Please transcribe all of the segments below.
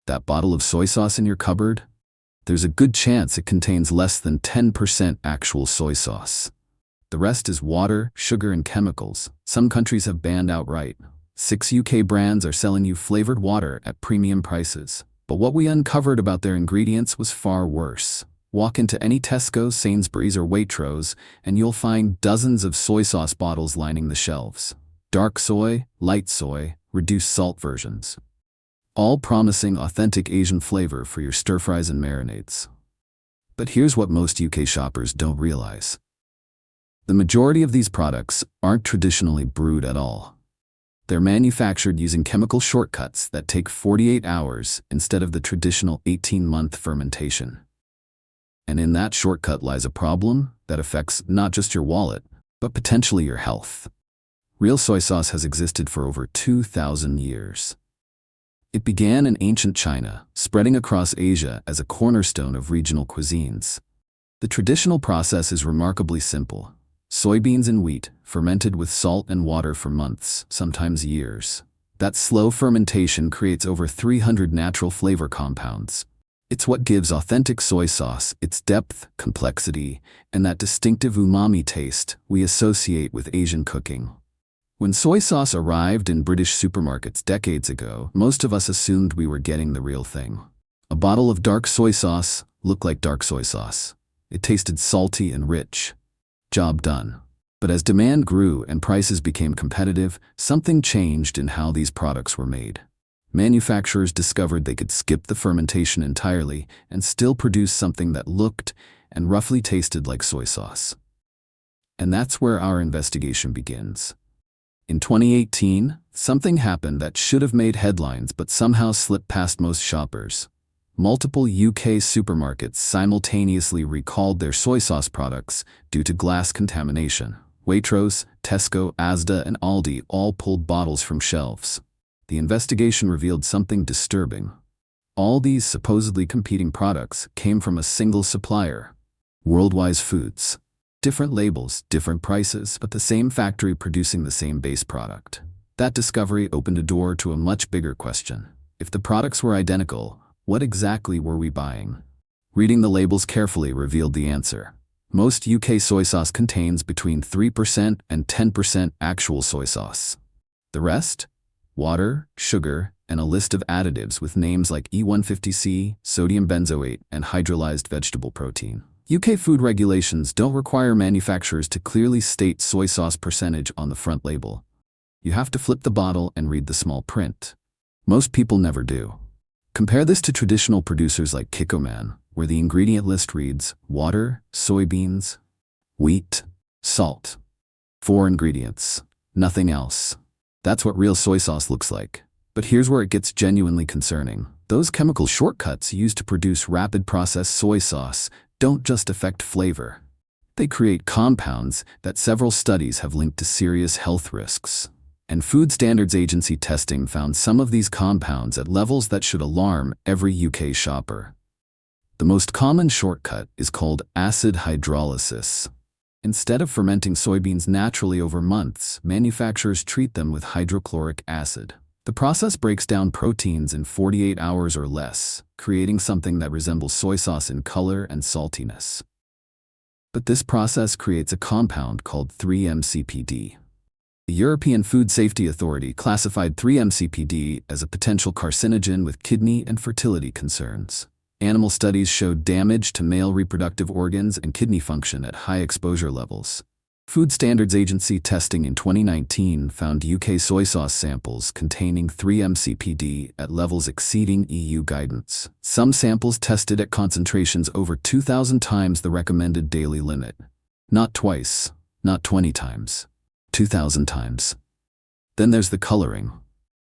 That bottle of soy sauce in your cupboard? There's a good chance it contains less than 10% actual soy sauce. The rest is water, sugar, and chemicals. Some countries have banned outright. 6 UK brands are selling you flavored water at premium prices. But what we uncovered about their ingredients was far worse. Walk into any Tesco, Sainsbury's, or Waitrose, and you'll find dozens of soy sauce bottles lining the shelves. Dark soy, light soy, reduced salt versions. All promising authentic Asian flavor for your stir-fries and marinades. But here's what most UK shoppers don't realize. The majority of these products aren't traditionally brewed at all. They're manufactured using chemical shortcuts that take 48 hours instead of the traditional 18-month fermentation. And in that shortcut lies a problem that affects not just your wallet, but potentially your health. Real soy sauce has existed for over 2,000 years. It began in ancient China, spreading across Asia as a cornerstone of regional cuisines. The traditional process is remarkably simple. Soybeans and wheat, fermented with salt and water for months, sometimes years. That slow fermentation creates over 300 natural flavor compounds. It's what gives authentic soy sauce its depth, complexity, and that distinctive umami taste we associate with Asian cooking. When soy sauce arrived in British supermarkets decades ago, most of us assumed we were getting the real thing. A bottle of dark soy sauce looked like dark soy sauce. It tasted salty and rich. Job done. But as demand grew and prices became competitive, something changed in how these products were made. Manufacturers discovered they could skip the fermentation entirely and still produce something that looked and roughly tasted like soy sauce. And that's where our investigation begins. In 2018, something happened that should have made headlines but somehow slipped past most shoppers. Multiple UK supermarkets simultaneously recalled their soy sauce products due to glass contamination. Waitrose, Tesco, Asda, and Aldi all pulled bottles from shelves. The investigation revealed something disturbing. All these supposedly competing products came from a single supplier, Worldwide Foods. Different labels, different prices, but the same factory producing the same base product. That discovery opened a door to a much bigger question. If the products were identical, what exactly were we buying? Reading the labels carefully revealed the answer. Most UK soy sauce contains between 3% and 10% actual soy sauce. The rest? Water, sugar, and a list of additives with names like E150C, sodium benzoate, and hydrolyzed vegetable protein. UK food regulations don't require manufacturers to clearly state soy sauce percentage on the front label. You have to flip the bottle and read the small print. Most people never do. Compare this to traditional producers like Kikkoman, where the ingredient list reads water, soybeans, wheat, salt. 4 ingredients, nothing else. That's what real soy sauce looks like. But here's where it gets genuinely concerning. Those chemical shortcuts used to produce rapid process soy sauce don't just affect flavor. They create compounds that several studies have linked to serious health risks. And Food Standards Agency testing found some of these compounds at levels that should alarm every UK shopper. The most common shortcut is called acid hydrolysis. Instead of fermenting soybeans naturally over months, manufacturers treat them with hydrochloric acid. The process breaks down proteins in 48 hours or less, creating something that resembles soy sauce in color and saltiness. But this process creates a compound called 3-MCPD. The European Food Safety Authority classified 3-MCPD as a potential carcinogen with kidney and fertility concerns. Animal studies showed damage to male reproductive organs and kidney function at high exposure levels. Food Standards Agency testing in 2019 found UK soy sauce samples containing 3-MCPD at levels exceeding EU guidance. Some samples tested at concentrations over 2,000 times the recommended daily limit. Not twice, not 20 times. 2,000 times. Then there's the coloring.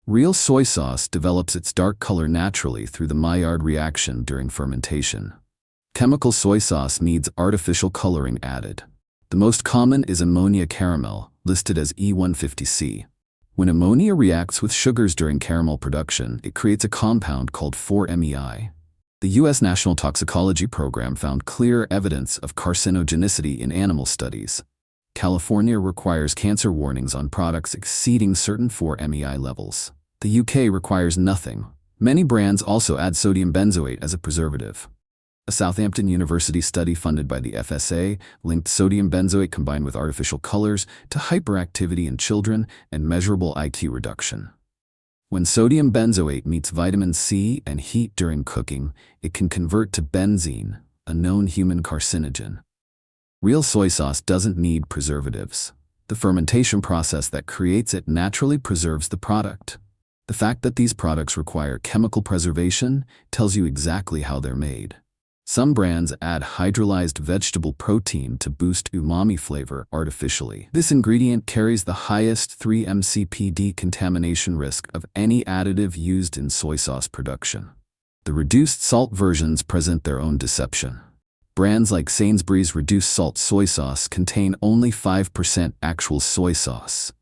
Real soy sauce develops its dark color naturally through the Maillard reaction during fermentation. Chemical soy sauce needs artificial coloring added. The most common is ammonia caramel, listed as E150C. When ammonia reacts with sugars during caramel production, it creates a compound called 4-MEI. The U.S. National Toxicology Program found clear evidence of carcinogenicity in animal studies. California requires cancer warnings on products exceeding certain 4-MEI levels. The UK requires nothing, Many brands also add sodium benzoate as a preservative. A Southampton University study funded by the FSA linked sodium benzoate combined with artificial colors to hyperactivity in children and measurable IQ reduction. When sodium benzoate meets vitamin C and heat during cooking, it can convert to benzene, a known human carcinogen. Real soy sauce doesn't need preservatives. The fermentation process that creates it naturally preserves the product. The fact that these products require chemical preservation tells you exactly how they're made. Some brands add hydrolyzed vegetable protein to boost umami flavor artificially. This ingredient carries the highest 3 mcpd contamination risk of any additive used in soy sauce production. The reduced salt versions present their own deception. Brands like Sainsbury's reduced salt soy sauce contain only 5% actual soy sauce.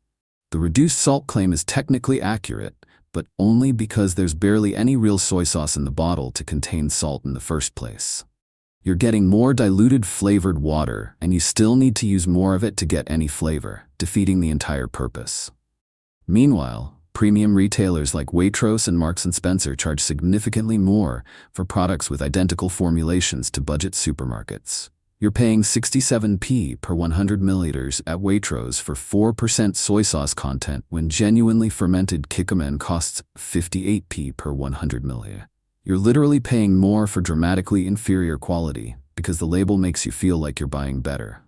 The reduced salt claim is technically accurate, but only because there's barely any real soy sauce in the bottle to contain salt in the first place. You're getting more diluted flavored water, and you still need to use more of it to get any flavor, defeating the entire purpose. Meanwhile, premium retailers like Waitrose and Marks & Spencer charge significantly more for products with identical formulations to budget supermarkets. You're paying 67p per 100 milliliters at Waitrose for 4% soy sauce content when genuinely fermented Kikkoman costs 58p per 100 milliliters. You're literally paying more for dramatically inferior quality because the label makes you feel like you're buying better.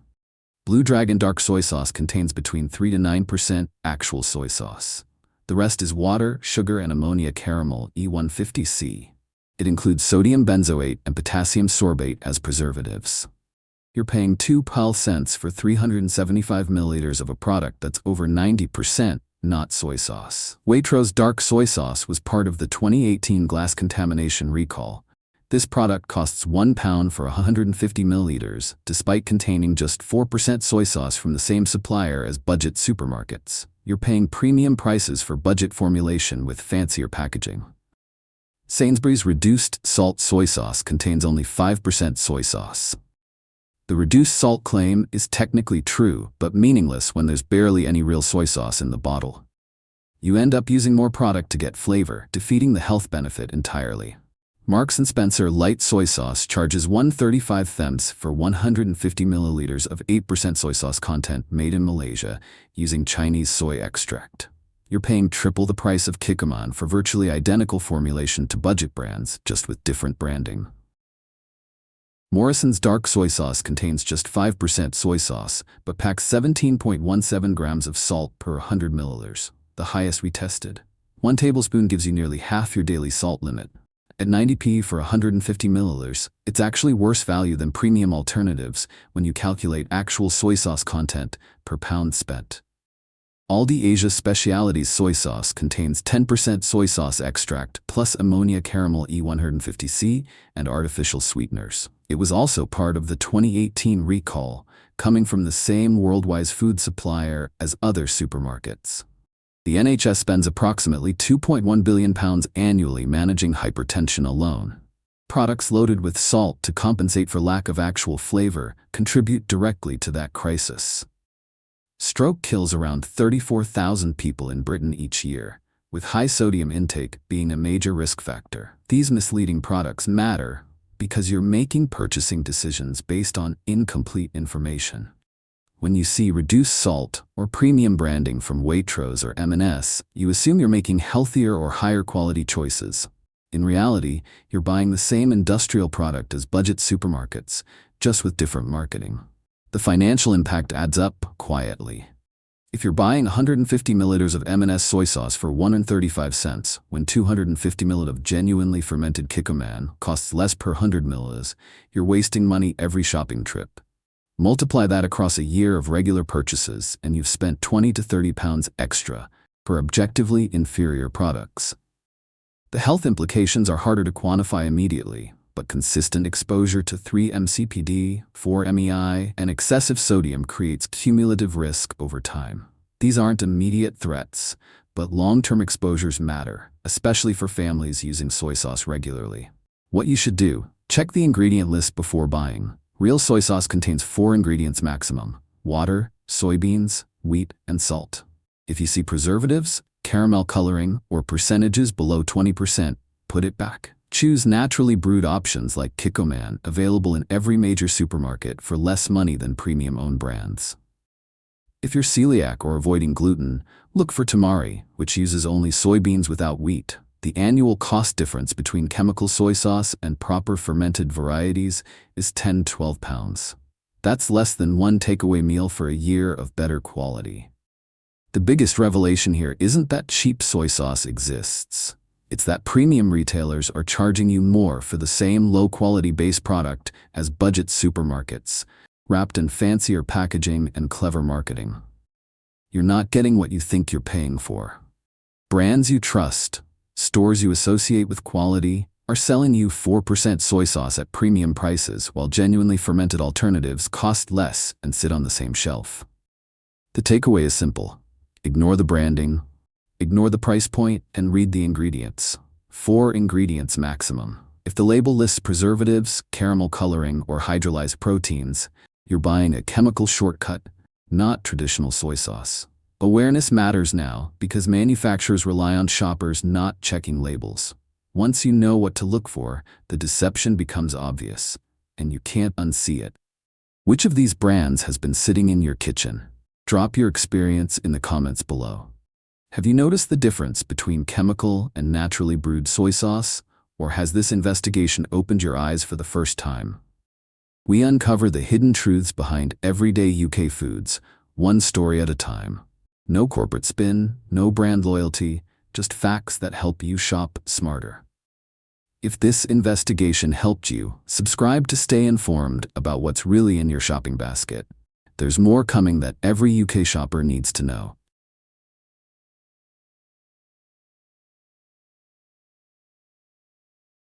Blue Dragon dark soy sauce contains between 3 to 9% actual soy sauce. The rest is water, sugar, and ammonia caramel E150C. It includes sodium benzoate and potassium sorbate as preservatives. You're paying 2 cents for 375 milliliters of a product that's over 90% not soy sauce. Waitrose dark soy sauce was part of the 2018 glass contamination recall. This product costs £1 for 150 milliliters, despite containing just 4% soy sauce from the same supplier as budget supermarkets. You're paying premium prices for budget formulation with fancier packaging. Sainsbury's reduced salt soy sauce contains only 5% soy sauce. The reduced salt claim is technically true, but meaningless when there's barely any real soy sauce in the bottle. You end up using more product to get flavor, defeating the health benefit entirely. Marks & Spencer light soy sauce charges 135 thems for 150 milliliters of 8% soy sauce content made in Malaysia using Chinese soy extract. You're paying triple the price of Kikkoman for virtually identical formulation to budget brands, just with different branding. Morrison's dark soy sauce contains just 5% soy sauce, but packs 17.17 grams of salt per 100 milliliters, the highest we tested. 1 tablespoon gives you nearly half your daily salt limit. At 90p for 150 milliliters, it's actually worse value than premium alternatives when you calculate actual soy sauce content per pound spent. Aldi Asia Specialities soy sauce contains 10% soy sauce extract plus ammonia caramel E150C and artificial sweeteners. It was also part of the 2018 recall, coming from the same worldwide food supplier as other supermarkets. The NHS spends approximately £2.1 billion annually managing hypertension alone. Products loaded with salt to compensate for lack of actual flavor contribute directly to that crisis. Stroke kills around 34,000 people in Britain each year, with high sodium intake being a major risk factor. These misleading products matter because you're making purchasing decisions based on incomplete information. When you see reduced salt or premium branding from Waitrose or M&S, you assume you're making healthier or higher quality choices. In reality, you're buying the same industrial product as budget supermarkets, just with different marketing. The financial impact adds up quietly. If you're buying 150 milliliters of M&S soy sauce for 135 cents, when 250 milliliters of genuinely fermented Kikkoman costs less per 100 milliliters, you're wasting money every shopping trip. Multiply that across a year of regular purchases, and you've spent £20 to £30 extra for objectively inferior products. The health implications are harder to quantify immediately, but consistent exposure to 3 mcpd, 4 MEI, and excessive sodium creates cumulative risk over time. These aren't immediate threats, but long-term exposures matter, especially for families using soy sauce regularly. What you should do: check the ingredient list before buying. Real soy sauce contains 4 ingredients maximum: water, soybeans, wheat, and salt. If you see preservatives, caramel coloring, or percentages below 20%, put it back. Choose naturally brewed options like Kikkoman, available in every major supermarket for less money than premium-owned brands. If you're celiac or avoiding gluten, look for Tamari, which uses only soybeans without wheat. The annual cost difference between chemical soy sauce and proper fermented varieties is £10–12. That's less than one takeaway meal for a year of better quality. The biggest revelation here isn't that cheap soy sauce exists. It's that premium retailers are charging you more for the same low-quality base product as budget supermarkets, wrapped in fancier packaging and clever marketing. You're not getting what you think you're paying for. Brands you trust, stores you associate with quality, are selling you 4% soy sauce at premium prices while genuinely fermented alternatives cost less and sit on the same shelf. The takeaway is simple. Ignore the branding, ignore the price point, and read the ingredients. 4 ingredients maximum. If the label lists preservatives, caramel coloring, or hydrolyzed proteins, you're buying a chemical shortcut, not traditional soy sauce. Awareness matters now because manufacturers rely on shoppers not checking labels. Once you know what to look for, the deception becomes obvious, and you can't unsee it. Which of these brands has been sitting in your kitchen? Drop your experience in the comments below. Have you noticed the difference between chemical and naturally brewed soy sauce, or has this investigation opened your eyes for the first time? We uncover the hidden truths behind everyday UK foods, one story at a time. No corporate spin, no brand loyalty, just facts that help you shop smarter. If this investigation helped you, subscribe to stay informed about what's really in your shopping basket. There's more coming that every UK shopper needs to know.